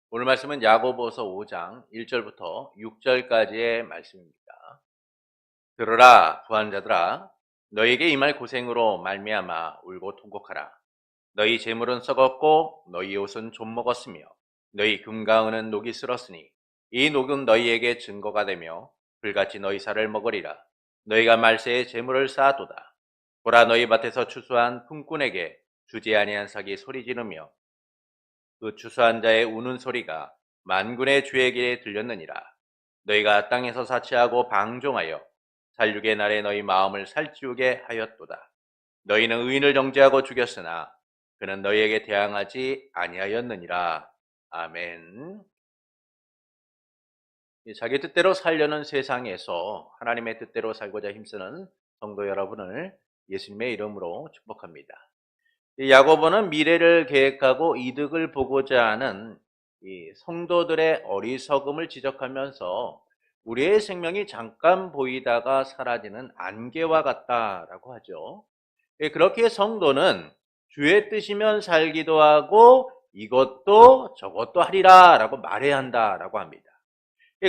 오늘 말씀은 야고보서 5장 1절부터 6절까지의 말씀입니다. 들으라 부한 자들아, 너희에게 임할 고생으로 말미암아 울고 통곡하라. 너희 재물은 썩었고 너희 옷은 좀 먹었으며 너희 금과 은은 녹이 슬었으니 이 녹은 너희에게 증거가 되며 불같이 너희 살을 먹으리라. 너희가 말세에 재물을 쌓아도다. 보라, 너희 밭에서 추수한 품꾼에게 주지 아니한 삭이 소리 지르며 그 추수한 자의 우는 소리가 만군의 주에게 들렸느니라. 너희가 땅에서 사치하고 방종하여 살육의 날에 너희 마음을 살찌우게 하였도다. 너희는 의인을 정죄하고 죽였으나 그는 너희에게 대항하지 아니하였느니라. 아멘. 자기 뜻대로 살려는 세상에서 하나님의 뜻대로 살고자 힘쓰는 성도 여러분을 예수님의 이름으로 축복합니다. 이 야고보는 미래를 계획하고 이득을 보고자 하는 이 성도들의 어리석음을 지적하면서 우리의 생명이 잠깐 보이다가 사라지는 안개와 같다라고 하죠. 그렇게 성도는 주의 뜻이면 살기도 하고 이것도 저것도 하리라 라고 말해야 한다라고 합니다.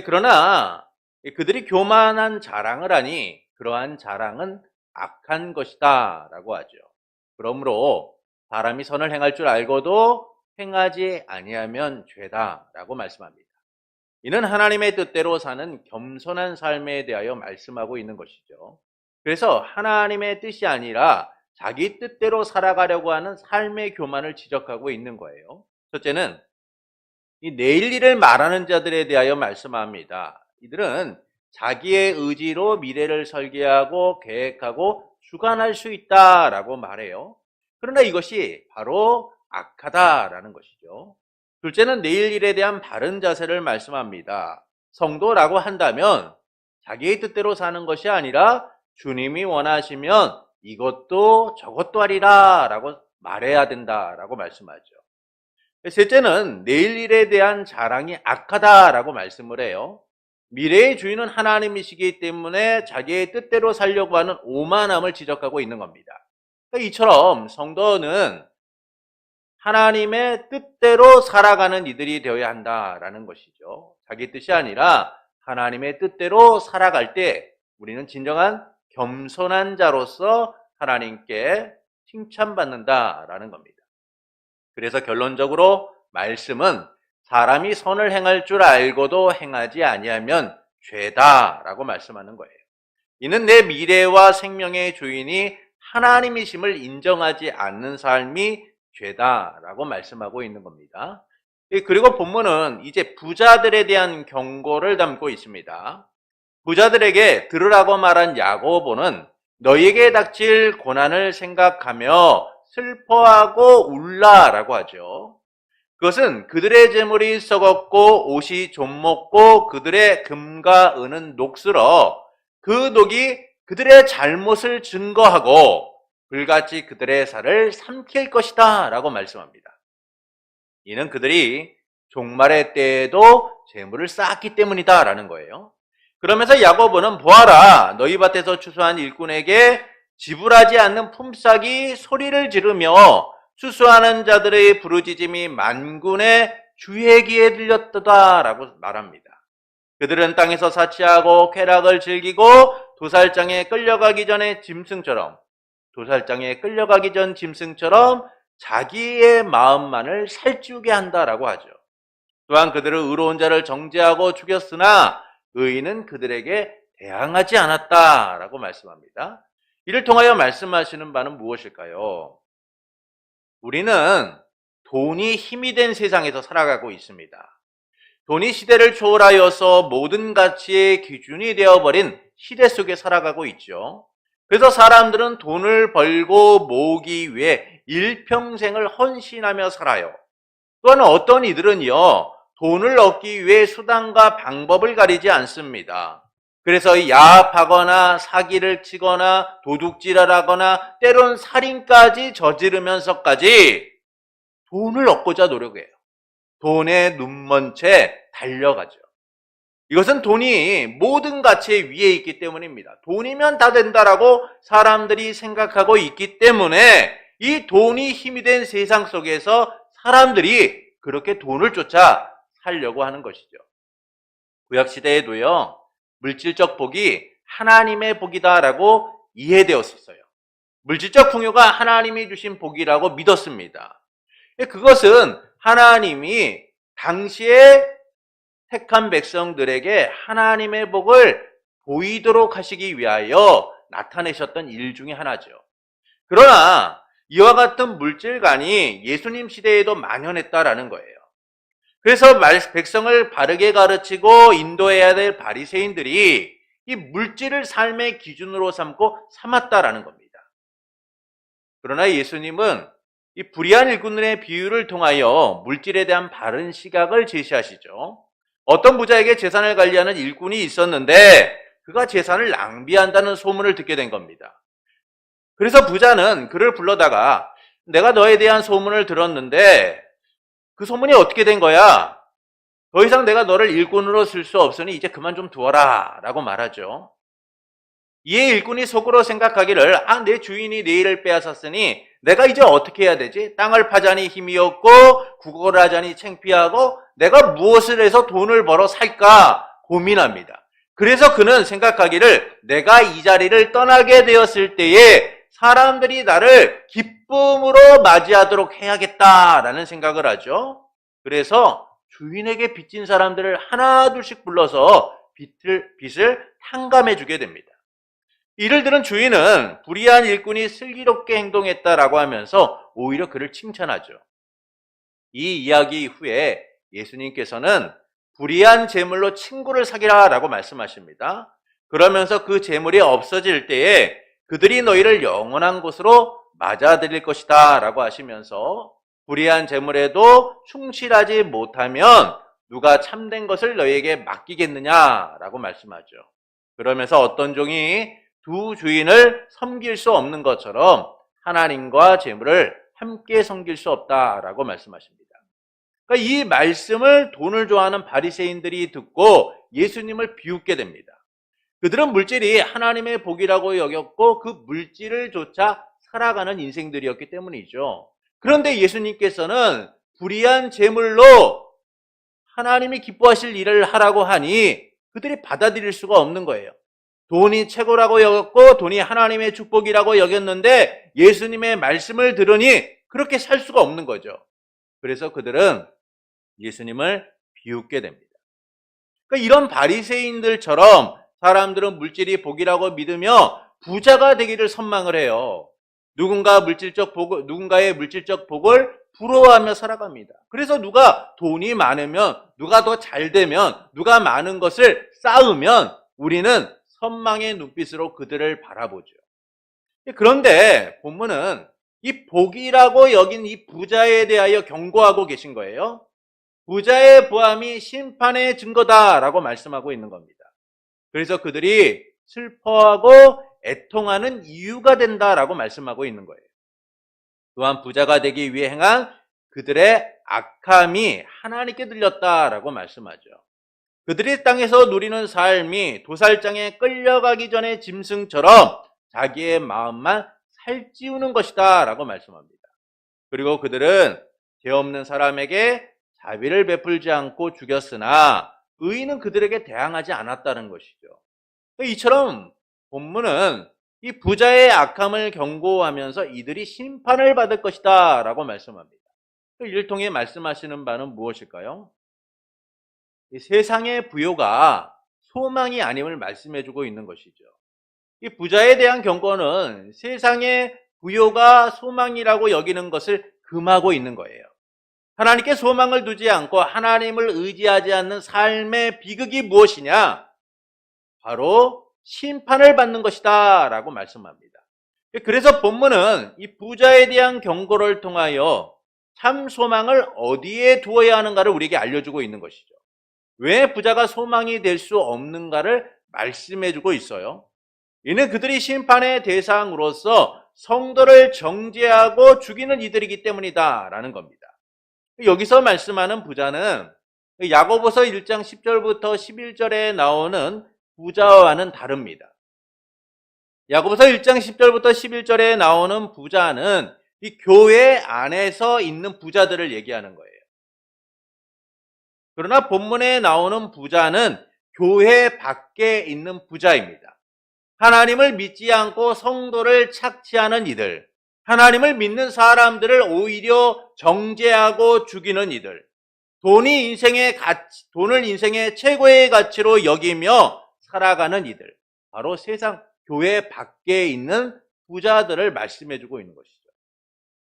그러나 그들이 교만한 자랑을 하니 그러한 자랑은 악한 것이다 라고 하죠. 그러므로 사람이 선을 행할 줄 알고도 행하지 아니하면 죄다라고 말씀합니다. 이는 하나님의 뜻대로 사는 겸손한 삶에 대하여 말씀하고 있는 것이죠. 그래서 하나님의 뜻이 아니라 자기 뜻대로 살아가려고 하는 삶의 교만을 지적하고 있는 거예요. 첫째는 이 내일 일을 말하는 자들에 대하여 말씀합니다. 이들은 자기의 의지로 미래를 설계하고 계획하고 주관할 수 있다라고 말해요. 그러나 이것이 바로 악하다라는 것이죠. 둘째는 내일 일에 대한 바른 자세를 말씀합니다. 성도라고 한다면 자기의 뜻대로 사는 것이 아니라 주님이 원하시면 이것도 저것도 하리라 라고 말해야 된다라고 말씀하죠. 셋째는 내일 일에 대한 자랑이 악하다라고 말씀을 해요. 미래의 주인은 하나님이시기 때문에 자기의 뜻대로 살려고 하는 오만함을 지적하고 있는 겁니다. 이처럼 성도는 하나님의 뜻대로 살아가는 이들이 되어야 한다라는 것이죠. 자기 뜻이 아니라 하나님의 뜻대로 살아갈 때 우리는 진정한 겸손한 자로서 하나님께 칭찬받는다라는 겁니다. 그래서 결론적으로 말씀은 사람이 선을 행할 줄 알고도 행하지 아니하면 죄다라고 말씀하는 거예요. 이는 내 미래와 생명의 주인이 하나님이심을 인정하지 않는 삶이 죄다라고 말씀하고 있는 겁니다. 그리고 본문은 이제 부자들에 대한 경고를 담고 있습니다. 부자들에게 들으라고 말한 야고보는 너희에게 닥칠 고난을 생각하며 슬퍼하고 울라라고 하죠. 그것은 그들의 재물이 썩었고 옷이 좀 먹고 그들의 금과 은은 녹슬어 그 녹이 그들의 잘못을 증거하고 불같이 그들의 살을 삼킬 것이다 라고 말씀합니다. 이는 그들이 종말의 때에도 재물을 쌓았기 때문이다 라는 거예요. 그러면서 야고보는 보아라, 너희 밭에서 추수한 일꾼에게 지불하지 않는 품삯이 소리를 지르며 추수하는 자들의 부르짖음이 만군의 주의 귀에 들렸도다 라고 말합니다. 그들은 땅에서 사치하고 쾌락을 즐기고 도살장에 끌려가기 전에 짐승처럼 도살장에 끌려가기 전 짐승처럼 자기의 마음만을 살찌우게 한다라고 하죠. 또한 그들은 의로운 자를 정죄하고 죽였으나 의인은 그들에게 대항하지 않았다라고 말씀합니다. 이를 통하여 말씀하시는 바는 무엇일까요? 우리는 돈이 힘이 된 세상에서 살아가고 있습니다. 돈이 시대를 초월하여서 모든 가치의 기준이 되어버린 시대 속에 살아가고 있죠. 그래서 사람들은 돈을 벌고 모으기 위해 일평생을 헌신하며 살아요. 또한 어떤 이들은요, 돈을 얻기 위해 수단과 방법을 가리지 않습니다. 그래서 야합하거나 사기를 치거나 도둑질을 하거나 때론 살인까지 저지르면서까지 돈을 얻고자 노력해요. 돈에 눈먼 채 달려가죠. 이것은 돈이 모든 가치의 위에 있기 때문입니다. 돈이면 다 된다라고 사람들이 생각하고 있기 때문에 이 돈이 힘이 된 세상 속에서 사람들이 그렇게 돈을 쫓아 살려고 하는 것이죠. 구약시대에도요, 물질적 복이 하나님의 복이다라고 이해되었었어요. 물질적 풍요가 하나님이 주신 복이라고 믿었습니다. 그것은 하나님이 당시에 택한 백성들에게 하나님의 복을 보이도록 하시기 위하여 나타내셨던 일 중에 하나죠. 그러나 이와 같은 물질관이 예수님 시대에도 만연했다라는 거예요. 그래서 백성을 바르게 가르치고 인도해야 될 바리새인들이 이 물질을 삶의 기준으로 삼았다라는 겁니다. 그러나 예수님은 이 불의한 일꾼의 비유를 통하여 물질에 대한 바른 시각을 제시하시죠. 어떤 부자에게 재산을 관리하는 일꾼이 있었는데 그가 재산을 낭비한다는 소문을 듣게 된 겁니다. 그래서 부자는 그를 불러다가 내가 너에 대한 소문을 들었는데 그 소문이 어떻게 된 거야? 더 이상 내가 너를 일꾼으로 쓸 수 없으니 이제 그만 좀 두어라 라고 말하죠. 이에 일꾼이 속으로 생각하기를 내 주인이 내 일을 빼앗았으니 내가 이제 어떻게 해야 되지? 땅을 파자니 힘이 없고 구걸을 하자니 창피하고 내가 무엇을 해서 돈을 벌어 살까 고민합니다. 그래서 그는 생각하기를 내가 이 자리를 떠나게 되었을 때에 사람들이 나를 기쁨으로 맞이하도록 해야겠다라는 생각을 하죠. 그래서 주인에게 빚진 사람들을 하나 둘씩 불러서 빚을 탕감해 주게 됩니다. 이를 들은 주인은 불의한 일꾼이 슬기롭게 행동했다라고 하면서 오히려 그를 칭찬하죠. 이 이야기 후에 예수님께서는 불의한 재물로 친구를 사귀라라고 말씀하십니다. 그러면서 그 재물이 없어질 때에 그들이 너희를 영원한 곳으로 맞아들일 것이다 라고 하시면서 불의한 재물에도 충실하지 못하면 누가 참된 것을 너희에게 맡기겠느냐라고 말씀하죠. 그러면서 어떤 종이 두 주인을 섬길 수 없는 것처럼 하나님과 재물을 함께 섬길 수 없다라고 말씀하십니다. 그러니까 이 말씀을 돈을 좋아하는 바리새인들이 듣고 예수님을 비웃게 됩니다. 그들은 물질이 하나님의 복이라고 여겼고 그 물질을 조차 살아가는 인생들이었기 때문이죠. 그런데 예수님께서는 불의한 재물로 하나님이 기뻐하실 일을 하라고 하니 그들이 받아들일 수가 없는 거예요. 돈이 최고라고 여겼고 돈이 하나님의 축복이라고 여겼는데 예수님의 말씀을 들으니 그렇게 살 수가 없는 거죠. 그래서 그들은 예수님을 비웃게 됩니다. 그러니까 이런 바리새인들처럼 사람들은 물질이 복이라고 믿으며 부자가 되기를 선망을 해요. 누군가의 물질적 복을 부러워하며 살아갑니다. 그래서 누가 돈이 많으면, 누가 더 잘 되면, 누가 많은 것을 쌓으면 우리는 선망의 눈빛으로 그들을 바라보죠. 그런데 본문은 이 복이라고 여긴 이 부자에 대하여 경고하고 계신 거예요. 부자의 부함이 심판의 증거다라고 말씀하고 있는 겁니다. 그래서 그들이 슬퍼하고 애통하는 이유가 된다라고 말씀하고 있는 거예요. 또한 부자가 되기 위해 행한 그들의 악함이 하나님께 들렸다라고 말씀하죠. 그들이 땅에서 누리는 삶이 도살장에 끌려가기 전에 짐승처럼 자기의 마음만 살찌우는 것이다 라고 말씀합니다. 그리고 그들은 죄 없는 사람에게 자비를 베풀지 않고 죽였으나 의인은 그들에게 대항하지 않았다는 것이죠. 이처럼 본문은 이 부자의 악함을 경고하면서 이들이 심판을 받을 것이다 라고 말씀합니다. 이를 통해 말씀하시는 바는 무엇일까요? 이 세상의 부요가 소망이 아님을 말씀해주고 있는 것이죠. 이 부자에 대한 경고는 세상의 부요가 소망이라고 여기는 것을 금하고 있는 거예요. 하나님께 소망을 두지 않고 하나님을 의지하지 않는 삶의 비극이 무엇이냐? 바로 심판을 받는 것이다 라고 말씀합니다. 그래서 본문은 이 부자에 대한 경고를 통하여 참 소망을 어디에 두어야 하는가를 우리에게 알려주고 있는 것이죠. 왜 부자가 소망이 될 수 없는가를 말씀해주고 있어요. 이는 그들이 심판의 대상으로서 성도를 정죄하고 죽이는 이들이기 때문이다 라는 겁니다. 여기서 말씀하는 부자는 야고보서 1장 10절부터 11절에 나오는 부자와는 다릅니다. 야고보서 1장 10절부터 11절에 나오는 부자는 이 교회 안에서 있는 부자들을 얘기하는 거예요. 그러나 본문에 나오는 부자는 교회 밖에 있는 부자입니다. 하나님을 믿지 않고 성도를 착취하는 이들, 하나님을 믿는 사람들을 오히려 정죄하고 죽이는 이들, 돈을 인생의 최고의 가치로 여기며 살아가는 이들, 바로 세상 교회 밖에 있는 부자들을 말씀해주고 있는 것이죠.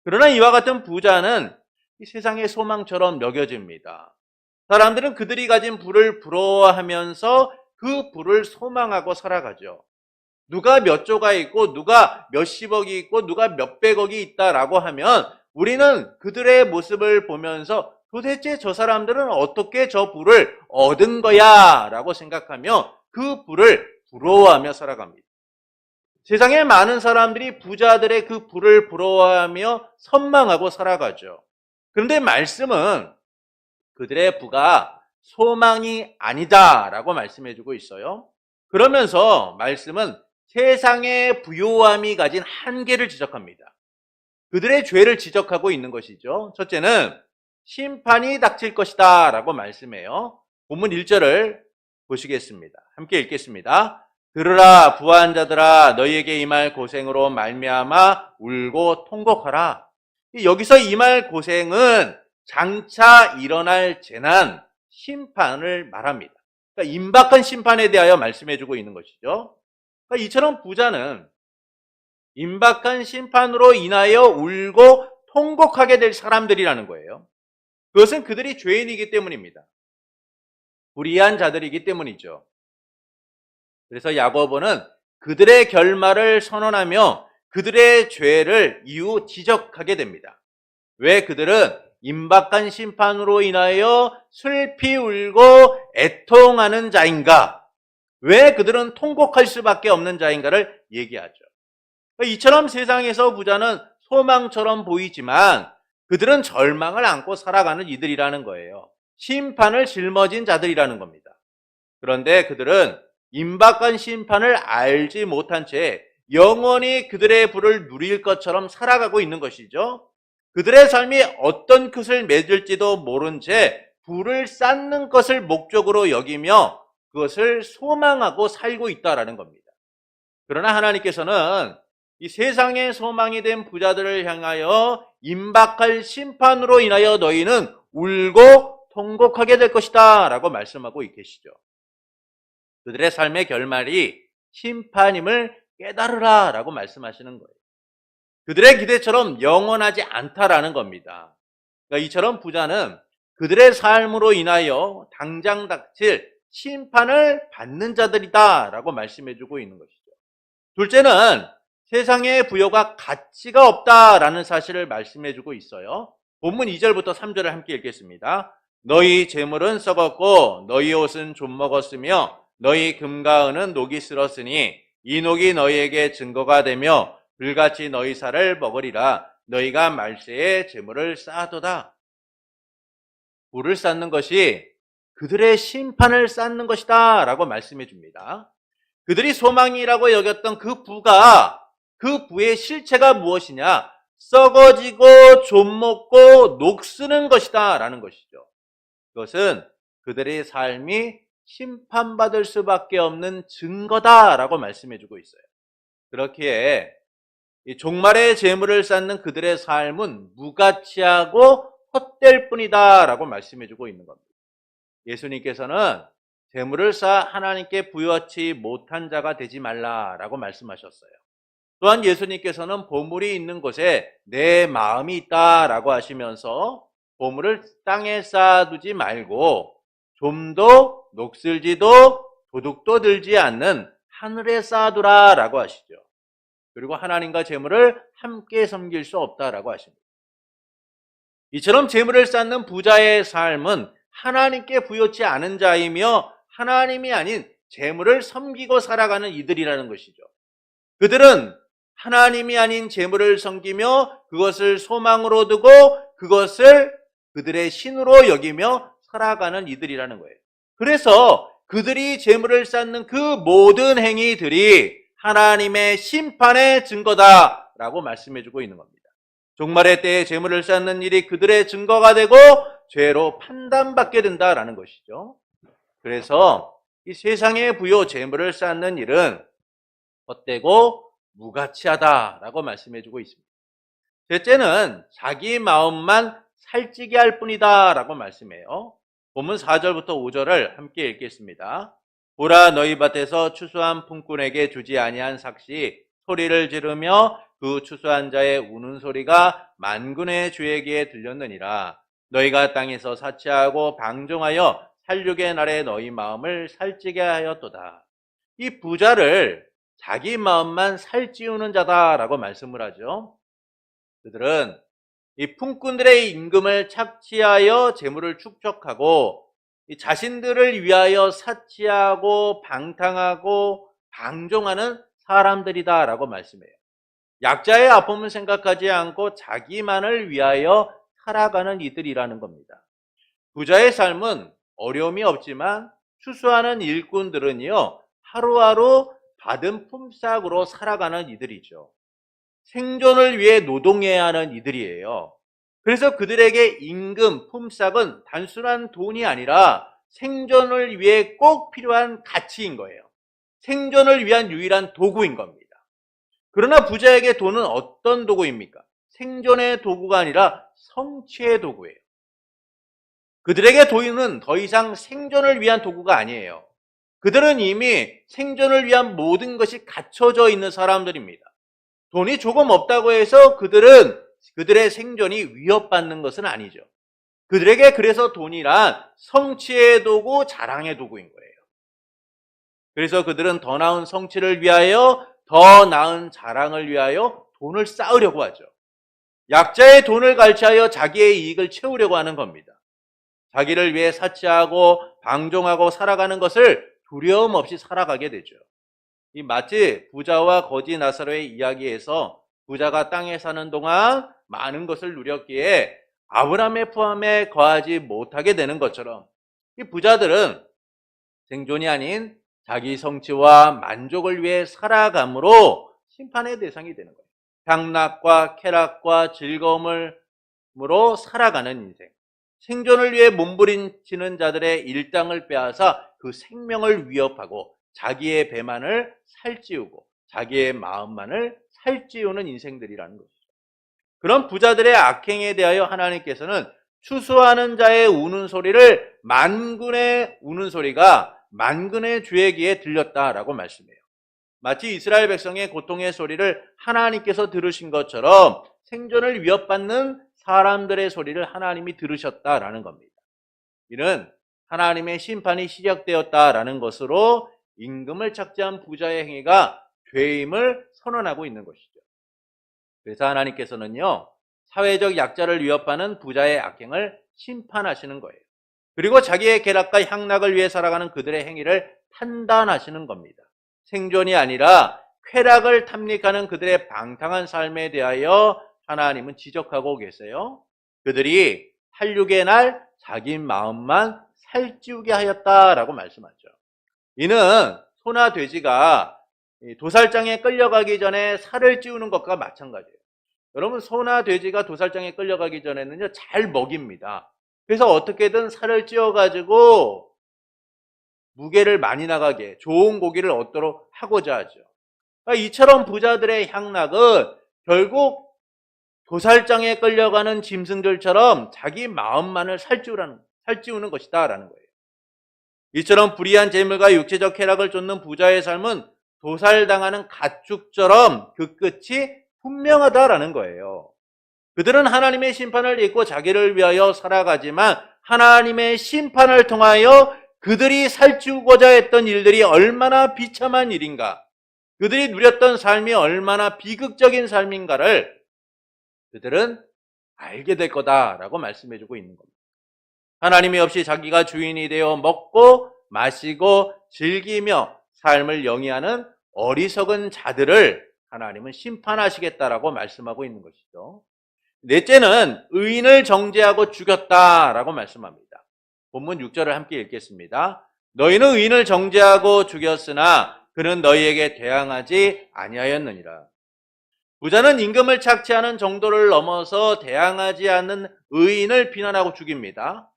그러나 이와 같은 부자는 이 세상의 소망처럼 여겨집니다. 사람들은 그들이 가진 부를 부러워하면서 그 부를 소망하고 살아가죠. 누가 몇 조가 있고 누가 몇십억이 있고 누가 몇백억이 있다라고 하면 우리는 그들의 모습을 보면서 도대체 저 사람들은 어떻게 저 부를 얻은 거야 라고 생각하며 그 부를 부러워하며 살아갑니다. 세상에 많은 사람들이 부자들의 그 부를 부러워하며 선망하고 살아가죠. 그런데 말씀은 그들의 부가 소망이 아니다라고 말씀해주고 있어요. 그러면서 말씀은 세상의 부요함이 가진 한계를 지적합니다. 그들의 죄를 지적하고 있는 것이죠. 첫째는 심판이 닥칠 것이다 라고 말씀해요. 본문 1절을 보시겠습니다. 함께 읽겠습니다. 들으라 부한 자들아 너희에게 임할 고생으로 말미암아 울고 통곡하라. 여기서 임할 고생은 장차 일어날 재난, 심판을 말합니다. 그러니까 임박한 심판에 대하여 말씀해주고 있는 것이죠. 그러니까 이처럼 부자는 임박한 심판으로 인하여 울고 통곡하게 될 사람들이라는 거예요. 그것은 그들이 죄인이기 때문입니다. 불의한 자들이기 때문이죠. 그래서 야고보는 그들의 결말을 선언하며 그들의 죄를 이유 지적하게 됩니다. 왜 그들은 임박한 심판으로 인하여 슬피 울고 애통하는 자인가? 왜 그들은 통곡할 수밖에 없는 자인가를 얘기하죠. 이처럼 세상에서 부자는 소망처럼 보이지만 그들은 절망을 안고 살아가는 이들이라는 거예요. 심판을 짊어진 자들이라는 겁니다. 그런데 그들은 임박한 심판을 알지 못한 채 영원히 그들의 부를 누릴 것처럼 살아가고 있는 것이죠. 그들의 삶이 어떤 끝을 맺을지도 모른 채 부를 쌓는 것을 목적으로 여기며 그것을 소망하고 살고 있다라는 겁니다. 그러나 하나님께서는 이 세상의 소망이 된 부자들을 향하여 임박할 심판으로 인하여 너희는 울고 통곡하게 될 것이다 라고 말씀하고 계시죠. 그들의 삶의 결말이 심판임을 깨달으라 라고 말씀하시는 거예요. 그들의 기대처럼 영원하지 않다라는 겁니다. 그러니까 이처럼 부자는 그들의 삶으로 인하여 당장 닥칠 심판을 받는 자들이다 라고 말씀해주고 있는 것이죠. 둘째는 세상의 부여가 가치가 없다라는 사실을 말씀해주고 있어요. 본문 2절부터 3절을 함께 읽겠습니다. 너희 재물은 썩었고 너희 옷은 좀먹었으며 너희 금과 은은 녹이 쓸었으니 이 녹이 너희에게 증거가 되며 불같이 너희 살을 먹으리라. 너희가 말세에 재물을 쌓아도다. 부를 쌓는 것이 그들의 심판을 쌓는 것이다 라고 말씀해 줍니다. 그들이 소망이라고 여겼던 그 부가 그 부의 실체가 무엇이냐? 썩어지고 좀먹고 녹쓰는 것이다 라는 것이죠. 그것은 그들의 삶이 심판받을 수밖에 없는 증거다라고 말씀해주고 있어요. 그렇기에 이 종말의 재물을 쌓는 그들의 삶은 무가치하고 헛될 뿐이다라고 말씀해주고 있는 겁니다. 예수님께서는 재물을 쌓아 하나님께 부여치 못한 자가 되지 말라라고 말씀하셨어요. 또한 예수님께서는 보물이 있는 곳에 내 마음이 있다라고 하시면서 보물을 땅에 쌓아두지 말고 좀도 녹슬지도 도둑도 들지 않는 하늘에 쌓아두라라고 하시죠. 그리고 하나님과 재물을 함께 섬길 수 없다라고 하십니다. 이처럼 재물을 쌓는 부자의 삶은 하나님께 부여치 않은 자이며 하나님이 아닌 재물을 섬기고 살아가는 이들이라는 것이죠. 그들은 하나님이 아닌 재물을 섬기며 그것을 소망으로 두고 그것을 그들의 신으로 여기며 살아가는 이들이라는 거예요. 그래서 그들이 재물을 쌓는 그 모든 행위들이 하나님의 심판의 증거다라고 말씀해주고 있는 겁니다. 종말의 때에 재물을 쌓는 일이 그들의 증거가 되고 죄로 판단받게 된다라는 것이죠. 그래서 이 세상의 부요 재물을 쌓는 일은 헛되고 무가치하다라고 말씀해주고 있습니다. 셋째는 자기 마음만 살찌게 할 뿐이다라고 말씀해요. 본문 4절부터 5절을 함께 읽겠습니다. 보라, 너희 밭에서 추수한 품꾼에게 주지 아니한 삭시 소리를 지르며 그 추수한 자의 우는 소리가 만군의 주에게 들렸느니라. 너희가 땅에서 사치하고 방종하여 살육의 날에 너희 마음을 살찌게 하였도다. 이 부자를 자기 마음만 살찌우는 자다라고 말씀을 하죠. 그들은 이 품꾼들의 임금을 착취하여 재물을 축적하고 이 자신들을 위하여 사치하고 방탕하고 방종하는 사람들이다라고 말씀해요. 약자의 아픔을 생각하지 않고 자기만을 위하여 살아가는 이들이라는 겁니다. 부자의 삶은 어려움이 없지만 추수하는 일꾼들은요, 하루하루 받은 품삯으로 살아가는 이들이죠. 생존을 위해 노동해야 하는 이들이에요. 그래서 그들에게 임금, 품삯은 단순한 돈이 아니라 생존을 위해 꼭 필요한 가치인 거예요. 생존을 위한 유일한 도구인 겁니다. 그러나 부자에게 돈은 어떤 도구입니까? 생존의 도구가 아니라 성취의 도구예요. 그들에게 돈은 더 이상 생존을 위한 도구가 아니에요. 그들은 이미 생존을 위한 모든 것이 갖춰져 있는 사람들입니다. 돈이 조금 없다고 해서 그들의 생존이 위협받는 것은 아니죠. 그들에게 그래서 돈이란 성취의 도구, 자랑의 도구인 거예요. 그래서 그들은 더 나은 성취를 위하여, 더 나은 자랑을 위하여 돈을 쌓으려고 하죠. 약자의 돈을 갈취하여 자기의 이익을 채우려고 하는 겁니다. 자기를 위해 사치하고 방종하고 살아가는 것을 두려움 없이 살아가게 되죠. 이 마치 부자와 거지 나사로의 이야기에서 부자가 땅에 사는 동안 많은 것을 누렸기에 아브라함의 포함에 거하지 못하게 되는 것처럼 이 부자들은 생존이 아닌 자기 성취와 만족을 위해 살아감으로 심판의 대상이 되는 거예요. 향락과 쾌락과 즐거움으로 살아가는 인생. 생존을 위해 몸부림치는 자들의 일당을 빼앗아 그 생명을 위협하고 자기의 배만을 살찌우고 자기의 마음만을 살찌우는 인생들이라는 것이죠. 그런 부자들의 악행에 대하여 하나님께서는 추수하는 자의 우는 소리를 만군의 우는 소리가 만군의 주의 귀에 들렸다라고 말씀해요. 마치 이스라엘 백성의 고통의 소리를 하나님께서 들으신 것처럼 생존을 위협받는 사람들의 소리를 하나님이 들으셨다라는 겁니다. 이는 하나님의 심판이 시작되었다라는 것으로 임금을 착취한 부자의 행위가 죄임을 선언하고 있는 것이죠. 그래서 하나님께서는요, 사회적 약자를 위협하는 부자의 악행을 심판하시는 거예요. 그리고 자기의 쾌락과 향락을 위해 살아가는 그들의 행위를 판단하시는 겁니다. 생존이 아니라 쾌락을 탐닉하는 그들의 방탕한 삶에 대하여 하나님은 지적하고 계세요. 그들이 살육의 날 자기 마음만 살찌우게 하였다라고 말씀하죠. 이는 소나 돼지가 도살장에 끌려가기 전에 살을 찌우는 것과 마찬가지예요. 여러분, 소나 돼지가 도살장에 끌려가기 전에는요, 잘 먹입니다. 그래서 어떻게든 살을 찌워가지고 무게를 많이 나가게 좋은 고기를 얻도록 하고자 하죠. 그러니까 이처럼 부자들의 향락은 결국 도살장에 끌려가는 짐승들처럼 자기 마음만을 살찌우는 것이다라는 거예요. 이처럼 불의한 재물과 육체적 쾌락을 쫓는 부자의 삶은 도살당하는 가축처럼 그 끝이 분명하다라는 거예요. 그들은 하나님의 심판을 잊고 자기를 위하여 살아가지만 하나님의 심판을 통하여 그들이 살찌우고자 했던 일들이 얼마나 비참한 일인가, 그들이 누렸던 삶이 얼마나 비극적인 삶인가를 그들은 알게 될 거다라고 말씀해주고 있는 겁니다. 하나님이 없이 자기가 주인이 되어 먹고 마시고 즐기며 삶을 영위하는 어리석은 자들을 하나님은 심판하시겠다라고 말씀하고 있는 것이죠. 넷째는 의인을 정죄하고 죽였다라고 말씀합니다. 본문 6절을 함께 읽겠습니다. 너희는 의인을 정죄하고 죽였으나 그는 너희에게 대항하지 아니하였느니라. 부자는 임금을 착취하는 정도를 넘어서 대항하지 않는 의인을 비난하고 죽입니다.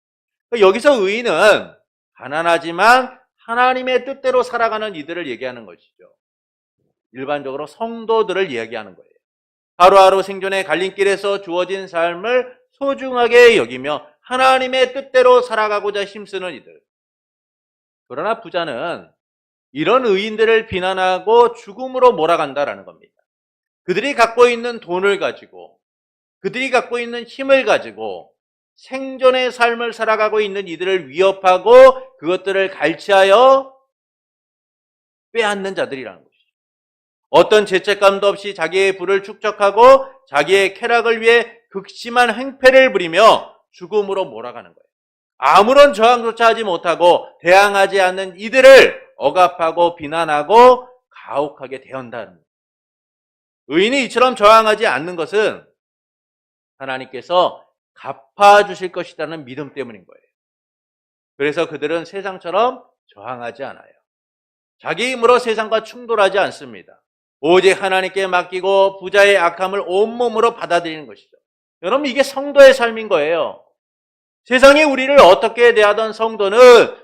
여기서 의인은 가난하지만 하나님의 뜻대로 살아가는 이들을 얘기하는 것이죠. 일반적으로 성도들을 이야기하는 거예요. 하루하루 생존의 갈림길에서 주어진 삶을 소중하게 여기며 하나님의 뜻대로 살아가고자 힘쓰는 이들. 그러나 부자는 이런 의인들을 비난하고 죽음으로 몰아간다라는 겁니다. 그들이 갖고 있는 돈을 가지고, 그들이 갖고 있는 힘을 가지고 생존의 삶을 살아가고 있는 이들을 위협하고 그것들을 갈취하여 빼앗는 자들이라는 것이죠. 어떤 죄책감도 없이 자기의 부를 축적하고 자기의 쾌락을 위해 극심한 행패를 부리며 죽음으로 몰아가는 거예요. 아무런 저항조차 하지 못하고 대항하지 않는 이들을 억압하고 비난하고 가혹하게 대한다는 거예요. 의인이 이처럼 저항하지 않는 것은 하나님께서 갚아주실 것이라는 믿음 때문인 거예요. 그래서 그들은 세상처럼 저항하지 않아요. 자기 힘으로 세상과 충돌하지 않습니다. 오직 하나님께 맡기고 부자의 악함을 온몸으로 받아들이는 것이죠. 여러분, 이게 성도의 삶인 거예요. 세상이 우리를 어떻게 대하던 성도는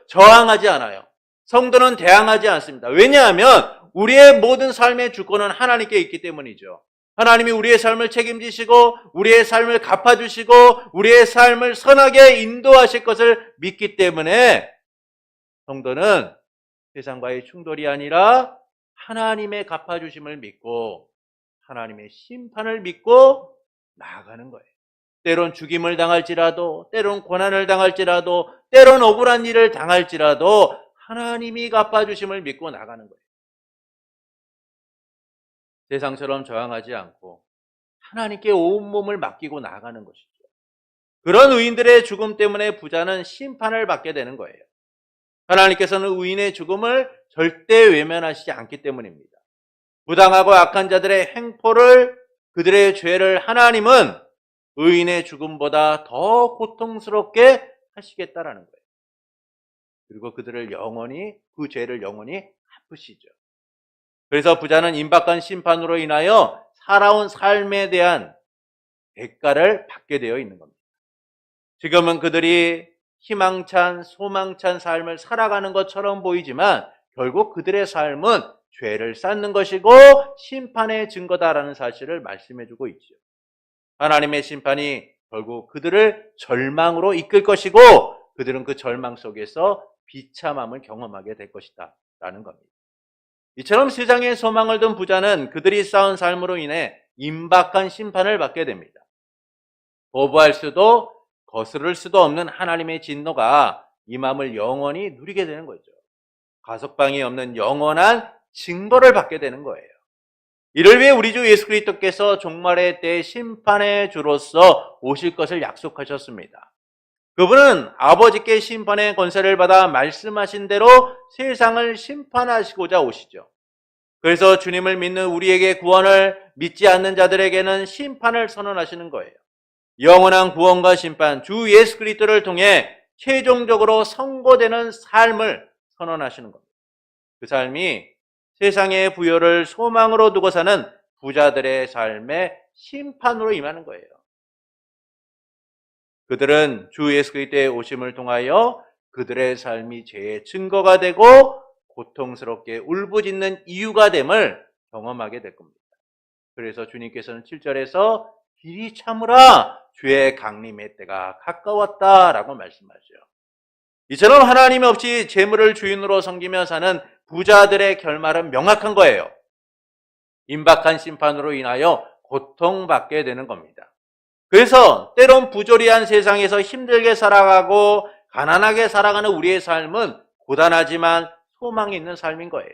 저항하지 않아요. 성도는 대항하지 않습니다. 왜냐하면 우리의 모든 삶의 주권은 하나님께 있기 때문이죠. 하나님이 우리의 삶을 책임지시고 우리의 삶을 갚아주시고 우리의 삶을 선하게 인도하실 것을 믿기 때문에 성도는 세상과의 충돌이 아니라 하나님의 갚아주심을 믿고 하나님의 심판을 믿고 나아가는 거예요. 때론 죽임을 당할지라도, 때론 고난을 당할지라도, 때론 억울한 일을 당할지라도 하나님이 갚아주심을 믿고 나가는 거예요. 세상처럼 저항하지 않고 하나님께 온몸을 맡기고 나가는 것이죠. 그런 의인들의 죽음 때문에 부자는 심판을 받게 되는 거예요. 하나님께서는 의인의 죽음을 절대 외면하시지 않기 때문입니다. 부당하고 악한 자들의 행포를, 그들의 죄를 하나님은 의인의 죽음보다 더 고통스럽게 하시겠다라는 거예요. 그리고 그들을 영원히, 그 죄를 영원히 갚으시죠. 그래서 부자는 임박한 심판으로 인하여 살아온 삶에 대한 대가를 받게 되어 있는 겁니다. 지금은 그들이 희망찬, 소망찬 삶을 살아가는 것처럼 보이지만 결국 그들의 삶은 죄를 쌓는 것이고 심판의 증거다라는 사실을 말씀해주고 있죠. 하나님의 심판이 결국 그들을 절망으로 이끌 것이고 그들은 그 절망 속에서 비참함을 경험하게 될 것이다 라는 겁니다. 이처럼 세상에 소망을 둔 부자는 그들이 쌓은 삶으로 인해 임박한 심판을 받게 됩니다. 거부할 수도 거스를 수도 없는 하나님의 진노가 이 마음을 영원히 누리게 되는 거죠. 가석방이 없는 영원한 징벌을 받게 되는 거예요. 이를 위해 우리 주 예수 그리스도께서 종말의 때 심판의 주로서 오실 것을 약속하셨습니다. 그분은 아버지께 심판의 권세를 받아 말씀하신 대로 세상을 심판하시고자 오시죠. 그래서 주님을 믿는 우리에게 구원을 믿지 않는 자들에게는 심판을 선언하시는 거예요. 영원한 구원과 심판, 주 예수 그리스도를 통해 최종적으로 선고되는 삶을 선언하시는 겁니다. 그 삶이 세상의 부여를 소망으로 두고 사는 부자들의 삶의 심판으로 임하는 거예요. 그들은 주 예수 그리스도의 오심을 통하여 그들의 삶이 죄의 증거가 되고 고통스럽게 울부짖는 이유가 됨을 경험하게 될 겁니다. 그래서 주님께서는 7절에서 길이 참으라 주의 강림의 때가 가까웠다라고 말씀하죠. 이처럼 하나님 없이 재물을 주인으로 섬기며 사는 부자들의 결말은 명확한 거예요. 임박한 심판으로 인하여 고통받게 되는 겁니다. 그래서 때론 부조리한 세상에서 힘들게 살아가고 가난하게 살아가는 우리의 삶은 고단하지만 소망이 있는 삶인 거예요.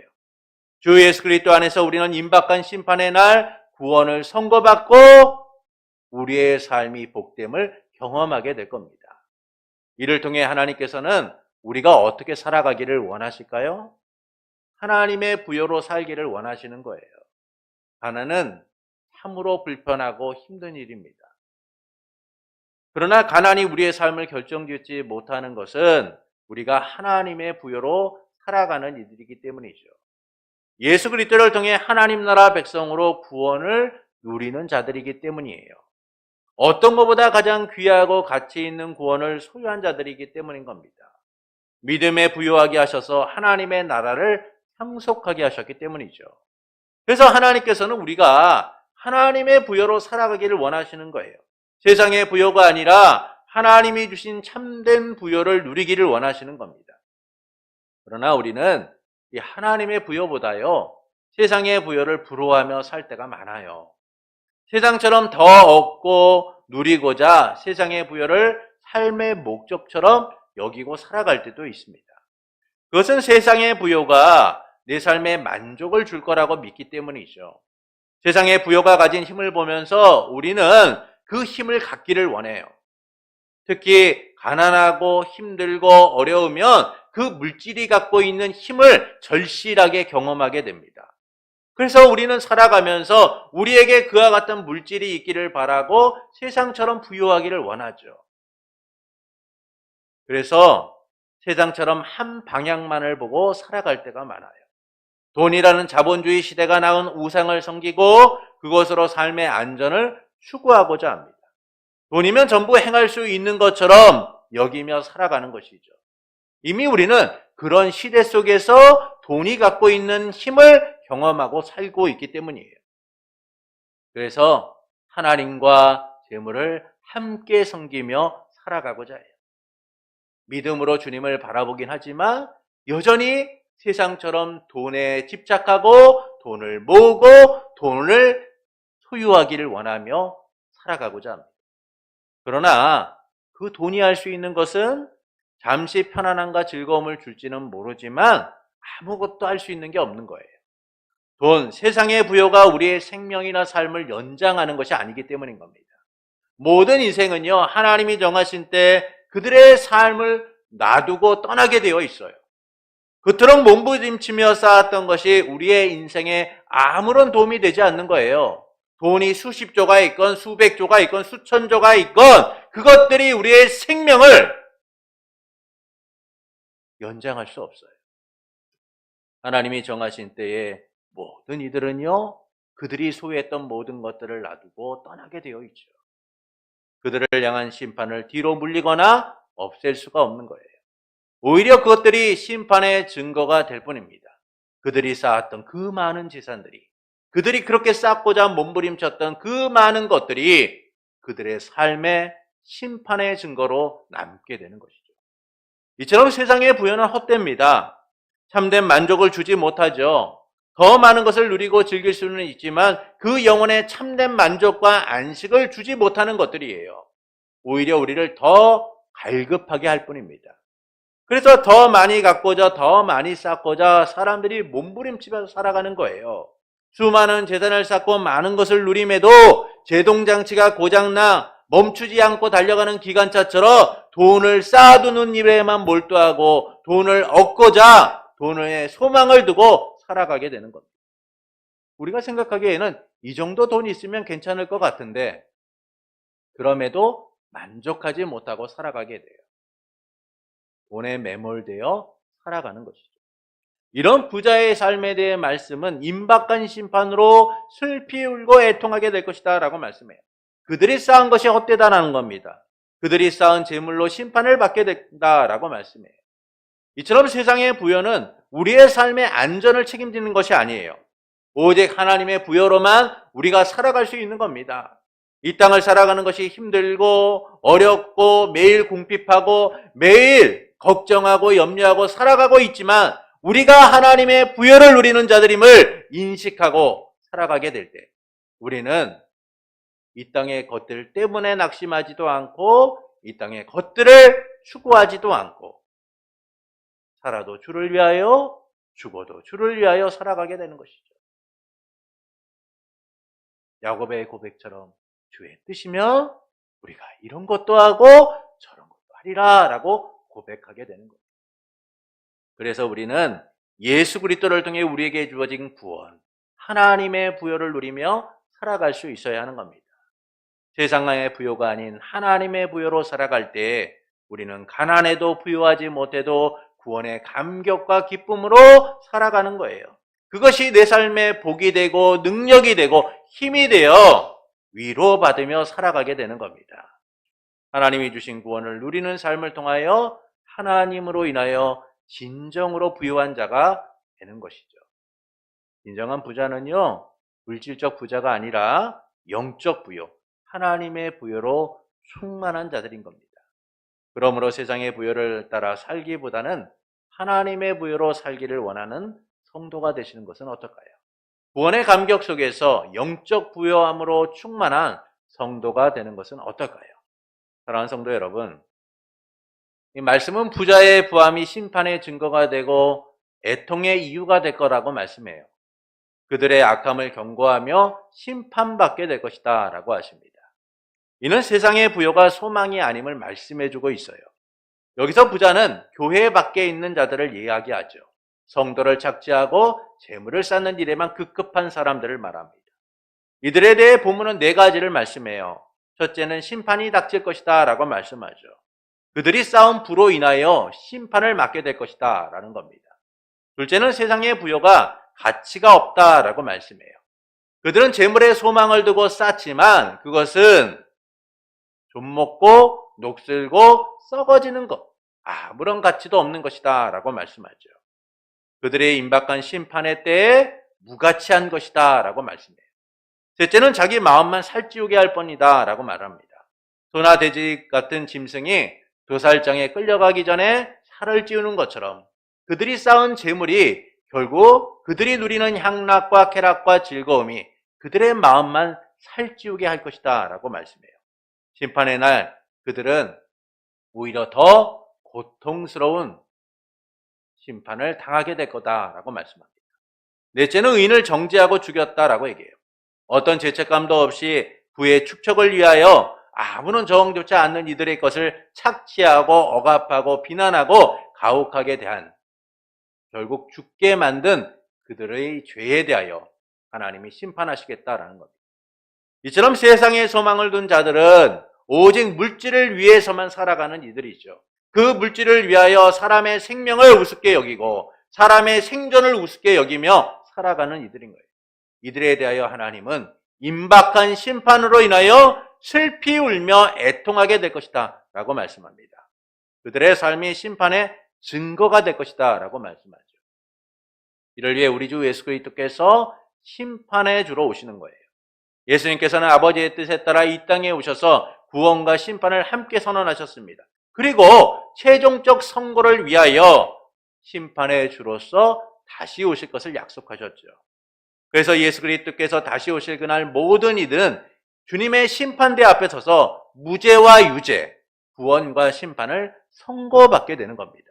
주 예수 그리스도 안에서 우리는 임박한 심판의 날 구원을 선고받고 우리의 삶이 복됨을 경험하게 될 겁니다. 이를 통해 하나님께서는 우리가 어떻게 살아가기를 원하실까요? 하나님의 부여로 살기를 원하시는 거예요. 가난은 참으로 불편하고 힘든 일입니다. 그러나 가난이 우리의 삶을 결정짓지 못하는 것은 우리가 하나님의 부여로 살아가는 이들이기 때문이죠. 예수 그리스도를 통해 하나님 나라 백성으로 구원을 누리는 자들이기 때문이에요. 어떤 것보다 가장 귀하고 가치 있는 구원을 소유한 자들이기 때문인 겁니다. 믿음에 부유하게 하셔서 하나님의 나라를 상속하게 하셨기 때문이죠. 그래서 하나님께서는 우리가 하나님의 부여로 살아가기를 원하시는 거예요. 세상의 부여가 아니라 하나님이 주신 참된 부여를 누리기를 원하시는 겁니다. 그러나 우리는 이 하나님의 부여보다요, 세상의 부여를 부러워하며 살 때가 많아요. 세상처럼 더 얻고 누리고자 세상의 부여를 삶의 목적처럼 여기고 살아갈 때도 있습니다. 그것은 세상의 부여가 내 삶에 만족을 줄 거라고 믿기 때문이죠. 세상의 부여가 가진 힘을 보면서 우리는 그 힘을 갖기를 원해요. 특히 가난하고 힘들고 어려우면 그 물질이 갖고 있는 힘을 절실하게 경험하게 됩니다. 그래서 우리는 살아가면서 우리에게 그와 같은 물질이 있기를 바라고 세상처럼 부유하기를 원하죠. 그래서 세상처럼 한 방향만을 보고 살아갈 때가 많아요. 돈이라는 자본주의 시대가 낳은 우상을 섬기고 그것으로 삶의 안전을 추구하고자 합니다. 돈이면 전부 행할 수 있는 것처럼 여기며 살아가는 것이죠. 이미 우리는 그런 시대 속에서 돈이 갖고 있는 힘을 경험하고 살고 있기 때문이에요. 그래서 하나님과 재물을 함께 섬기며 살아가고자 해요. 믿음으로 주님을 바라보긴 하지만 여전히 세상처럼 돈에 집착하고 돈을 모으고 돈을 소유하기를 원하며 살아가고자 합니다. 그러나 그 돈이 할 수 있는 것은 잠시 편안함과 즐거움을 줄지는 모르지만 아무것도 할 수 있는 게 없는 거예요. 돈, 세상의 부여가 우리의 생명이나 삶을 연장하는 것이 아니기 때문인 겁니다. 모든 인생은요, 하나님이 정하신 때 그들의 삶을 놔두고 떠나게 되어 있어요. 그토록 몸부림치며 쌓았던 것이 우리의 인생에 아무런 도움이 되지 않는 거예요. 돈이 수십 조가 있건 수백 조가 있건 수천 조가 있건 그것들이 우리의 생명을 연장할 수 없어요. 하나님이 정하신 때에 모든 이들은요, 그들이 소유했던 모든 것들을 놔두고 떠나게 되어 있죠. 그들을 향한 심판을 뒤로 물리거나 없앨 수가 없는 거예요. 오히려 그것들이 심판의 증거가 될 뿐입니다. 그들이 쌓았던 그 많은 재산들이, 그들이 그렇게 쌓고자 몸부림쳤던 그 많은 것들이 그들의 삶의 심판의 증거로 남게 되는 것이죠. 이처럼 세상의 부여는 헛됩니다. 참된 만족을 주지 못하죠. 더 많은 것을 누리고 즐길 수는 있지만 그 영혼의 참된 만족과 안식을 주지 못하는 것들이에요. 오히려 우리를 더 갈급하게 할 뿐입니다. 그래서 더 많이 갖고자 더 많이 쌓고자 사람들이 몸부림치면서 살아가는 거예요. 수많은 재산을 쌓고 많은 것을 누림에도 제동장치가 고장나 멈추지 않고 달려가는 기관차처럼 돈을 쌓아두는 일에만 몰두하고 돈을 얻고자 돈에 소망을 두고 살아가게 되는 겁니다. 우리가 생각하기에는 이 정도 돈이 있으면 괜찮을 것 같은데 그럼에도 만족하지 못하고 살아가게 돼요. 돈에 매몰되어 살아가는 것이죠. 이런 부자의 삶에 대해 말씀은 임박한 심판으로 슬피 울고 애통하게 될 것이다 라고 말씀해요. 그들이 쌓은 것이 헛되다라는 겁니다. 그들이 쌓은 재물로 심판을 받게 된다라고 말씀해요. 이처럼 세상의 부여는 우리의 삶의 안전을 책임지는 것이 아니에요. 오직 하나님의 부여로만 우리가 살아갈 수 있는 겁니다. 이 땅을 살아가는 것이 힘들고 어렵고 매일 궁핍하고 매일 걱정하고 염려하고 살아가고 있지만 우리가 하나님의 부여를 누리는 자들임을 인식하고 살아가게 될 때 우리는 이 땅의 것들 때문에 낙심하지도 않고 이 땅의 것들을 추구하지도 않고 살아도 주를 위하여 죽어도 주를 위하여 살아가게 되는 것이죠. 야곱의 고백처럼 주의 뜻이면 우리가 이런 것도 하고 저런 것도 하리라 라고 고백하게 되는 거예요. 그래서 우리는 예수 그리스도를 통해 우리에게 주어진 구원, 하나님의 부여를 누리며 살아갈 수 있어야 하는 겁니다. 세상의 부여가 아닌 하나님의 부여로 살아갈 때 우리는 가난해도 부유하지 못해도 구원의 감격과 기쁨으로 살아가는 거예요. 그것이 내 삶의 복이 되고 능력이 되고 힘이 되어 위로받으며 살아가게 되는 겁니다. 하나님이 주신 구원을 누리는 삶을 통하여 하나님으로 인하여 진정으로 부유한 자가 되는 것이죠. 진정한 부자는요, 물질적 부자가 아니라 영적 부요, 하나님의 부여로 충만한 자들인 겁니다. 그러므로 세상의 부여를 따라 살기보다는 하나님의 부여로 살기를 원하는 성도가 되시는 것은 어떨까요? 구원의 감격 속에서 영적 부여함으로 충만한 성도가 되는 것은 어떨까요? 사랑하는 성도 여러분, 이 말씀은 부자의 부함이 심판의 증거가 되고 애통의 이유가 될 거라고 말씀해요. 그들의 악함을 경고하며 심판받게 될 것이다 라고 하십니다. 이는 세상의 부여가 소망이 아님을 말씀해주고 있어요. 여기서 부자는 교회 밖에 있는 자들을 이야기하죠. 성도를 착취하고 재물을 쌓는 일에만 급급한 사람들을 말합니다. 이들에 대해 본문은 4가지를 말씀해요. 첫째는 심판이 닥칠 것이다 라고 말씀하죠. 그들이 쌓은 부로 인하여 심판을 맞게 될 것이다 라는 겁니다. 둘째는 세상의 부여가 가치가 없다 라고 말씀해요. 그들은 재물에 소망을 두고 쌓지만 그것은 좀먹고 녹슬고 썩어지는 것, 아무런 가치도 없는 것이다 라고 말씀하죠. 그들의 임박한 심판의 때에 무가치한 것이다 라고 말씀해요. 셋째는 자기 마음만 살찌우게 할 뿐이다 라고 말합니다. 소나 돼지 같은 짐승이 도살장에 끌려가기 전에 살을 찌우는 것처럼 그들이 쌓은 재물이 결국 그들이 누리는 향락과 쾌락과 즐거움이 그들의 마음만 살찌우게 할 것이다 라고 말씀해요. 심판의 날 그들은 오히려 더 고통스러운 심판을 당하게 될 거다라고 말씀합니다. 넷째는 의인을 정죄하고 죽였다라고 얘기해요. 어떤 죄책감도 없이 부의 축적을 위하여 아무런 저항조차 않는 이들의 것을 착취하고 억압하고 비난하고 가혹하게 대한, 결국 죽게 만든 그들의 죄에 대하여 하나님이 심판하시겠다라는 겁니다. 이처럼 세상에 소망을 둔 자들은 오직 물질을 위해서만 살아가는 이들이죠. 그 물질을 위하여 사람의 생명을 우습게 여기고 사람의 생존을 우습게 여기며 살아가는 이들인 거예요. 이들에 대하여 하나님은 임박한 심판으로 인하여 슬피 울며 애통하게 될 것이다 라고 말씀합니다. 그들의 삶이 심판의 증거가 될 것이다 라고 말씀하죠. 이를 위해 우리 주 예수 그리스도께서 심판의 주로 오시는 거예요. 예수님께서는 아버지의 뜻에 따라 이 땅에 오셔서 구원과 심판을 함께 선언하셨습니다. 그리고 최종적 선고를 위하여 심판의 주로서 다시 오실 것을 약속하셨죠. 그래서 예수 그리스도께서 다시 오실 그날 모든 이들은 주님의 심판대 앞에 서서 무죄와 유죄, 구원과 심판을 선고받게 되는 겁니다.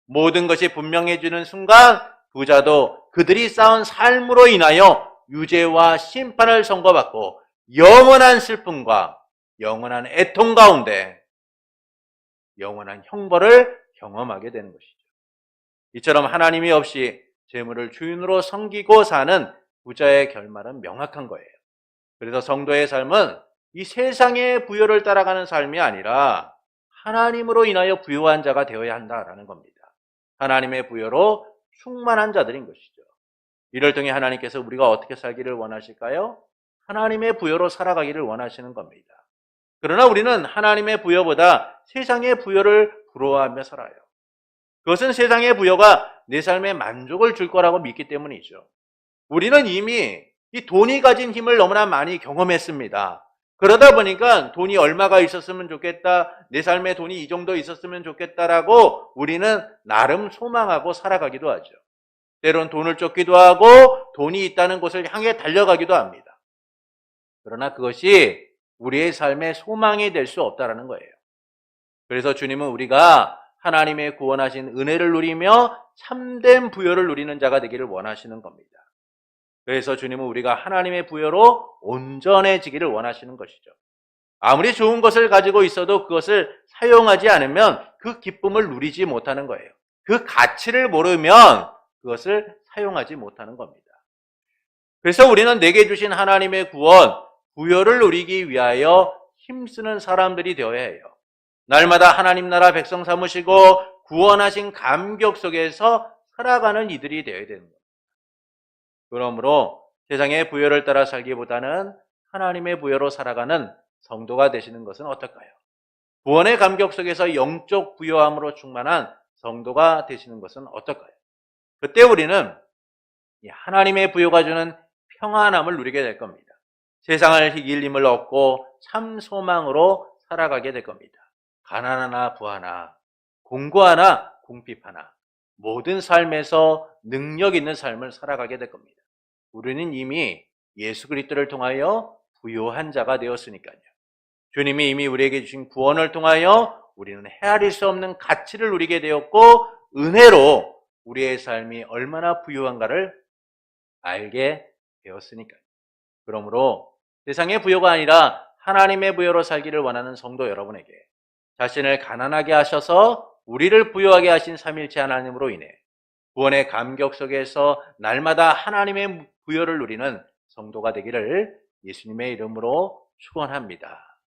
모든 것이 분명해지는 순간 부자도 그들이 쌓은 삶으로 인하여 유죄와 심판을 선고받고 영원한 슬픔과 영원한 애통 가운데 영원한 형벌을 경험하게 되는 것이죠. 이처럼 하나님이 없이 재물을 주인으로 섬기고 사는 부자의 결말은 명확한 거예요. 그래서 성도의 삶은 이 세상의 부여를 따라가는 삶이 아니라 하나님으로 인하여 부유한 자가 되어야 한다라는 겁니다. 하나님의 부여로 충만한 자들인 것이죠. 이를 통해 하나님께서 우리가 어떻게 살기를 원하실까요? 하나님의 부여로 살아가기를 원하시는 겁니다. 그러나 우리는 하나님의 부여보다 세상의 부여를 부러워하며 살아요. 그것은 세상의 부여가 내 삶에 만족을 줄 거라고 믿기 때문이죠. 우리는 이미 이 돈이 가진 힘을 너무나 많이 경험했습니다. 그러다 보니까 돈이 얼마가 있었으면 좋겠다, 내 삶에 돈이 이 정도 있었으면 좋겠다라고 우리는 나름 소망하고 살아가기도 하죠. 때론 돈을 쫓기도 하고 돈이 있다는 곳을 향해 달려가기도 합니다. 그러나 그것이 우리의 삶의 소망이 될 수 없다는 거예요. 그래서 주님은 우리가 하나님의 구원하신 은혜를 누리며 참된 부여를 누리는 자가 되기를 원하시는 겁니다. 그래서 주님은 우리가 하나님의 부여로 온전해지기를 원하시는 것이죠. 아무리 좋은 것을 가지고 있어도 그것을 사용하지 않으면 그 기쁨을 누리지 못하는 거예요. 그 가치를 모르면 그것을 사용하지 못하는 겁니다. 그래서 우리는 내게 주신 하나님의 구원, 부여를 누리기 위하여 힘쓰는 사람들이 되어야 해요. 날마다 하나님 나라 백성 삼으시고 구원하신 감격 속에서 살아가는 이들이 되어야 되는 겁니다. 그러므로 세상의 부여를 따라 살기보다는 하나님의 부여로 살아가는 성도가 되시는 것은 어떨까요? 구원의 감격 속에서 영적 부여함으로 충만한 성도가 되시는 것은 어떨까요? 그때 우리는 하나님의 부여가 주는 평안함을 누리게 될 겁니다. 세상을 이길 힘을 얻고 참 소망으로 살아가게 될 겁니다. 가난하나 부하나 공고하나 궁핍하나 모든 삶에서 능력 있는 삶을 살아가게 될 겁니다. 우리는 이미 예수 그리스도를 통하여 부요한 자가 되었으니까요. 주님이 이미 우리에게 주신 구원을 통하여 우리는 헤아릴 수 없는 가치를 누리게 되었고 은혜로 우리의 삶이 얼마나 부유한가를 알게 되었으니까요. 그러므로 세상의 부요가 아니라 하나님의 부요로 살기를 원하는 성도 여러분에게 자신을 가난하게 하셔서 우리를 부요하게 하신 삼일체 하나님으로 인해 구원의 감격 속에서 날마다 하나님의 부요를 누리는 성도가 되기를 예수님의 이름으로 축원합니다.